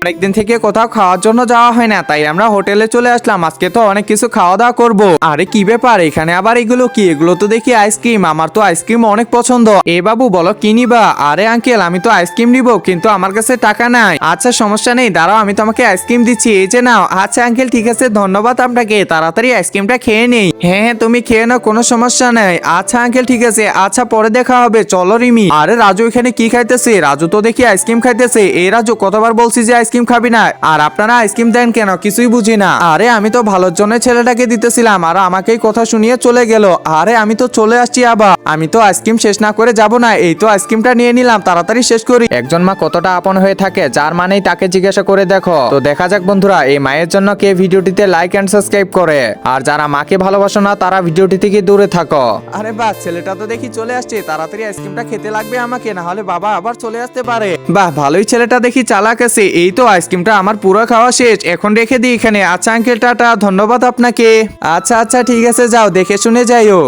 অনেকদিন থেকে কোথাও খাওয়ার জন্য যাওয়া হয় না, তাই আমরা হোটেলে চলে আসলাম। আজকে তো অনেক কিছু খাওয়া দাওয়া করবো। আরে কি ব্যাপার, এখানে আবার এগুলো কি? এগুলো তো দেখি আইসক্রিম। আমার তো আইসক্রিম অনেক পছন্দ। এ বাবু বলো কি নিবা? আরে আঙ্কেল, আমি তো আইসক্রিম নিবো, কিন্তু আমার কাছে টাকা নাই। আচ্ছা সমস্যা নেই, দাঁড়াও আমি তোমাকে আইসক্রিম দিচ্ছি, এই যে নাও। আচ্ছা আঙ্কেল ঠিক আছে, ধন্যবাদ আপনাকে। তাড়াতাড়ি আইসক্রিমটা খেয়ে নেই। হ্যাঁ হ্যাঁ, তুমি খেয়ে নাও, কোনো সমস্যা নাই। আচ্ছা আঙ্কেল ঠিক আছে, আচ্ছা পরে দেখা হবে, চলো রিমি। আরে রাজু এখানে কি খাইতেছে? রাজু তো দেখি আইসক্রিম খাইতেছে। এই রাজু, কতবার বলছি যে আইসক্রিম খাবি না, আর আপনারা আইসক্রিম দেন কেন? কিছুই বুঝি না। আরে আমি তো ভালোর জন্য ছেলেটাকে দিতেছিলাম, আর আমাকেই কথা শুনিয়ে চলে গেল। আরে আমি তো চলে আসছি আবার। আমি তো আইসক্রিম শেষ না করে যাব না। এই তো আইসক্রিমটা নিয়ে নিলাম, তাড়াতাড়ি শেষ করি। একজন মা কতটা আপন হয়ে থাকে, যার মানেই তাকে জিজ্ঞাসা করে দেখো। তো দেখা যাক বন্ধুরা, এই মায়ের জন্য কে ভিডিওটিতে লাইক এন্ড সাবস্ক্রাইব করে, আর যারা মাকে ভালোবাসো না তারা ভিডিওটি থেকে দূরে থাকো। আরে বাহ, ছেলেটা তো দেখি চলে আসছে। তাড়াতাড়ি আইসক্রিমটা খেতে লাগবে আমাকে, না হলে বাবা আবার চলে আসতে পারে। বাহ, ভালোই ছেলেটা দেখি চালাক আছে। এই তো আইসক্রিমটা আমার পুরো খাওয়া শেষ, এখন রেখে দিই এখানে। আচ্ছা আঙ্কেল টাটা, ধন্যবাদ আপনাকে। আচ্ছা আচ্ছা ঠিক আছে, যাও, দেখে শুনে যাইও।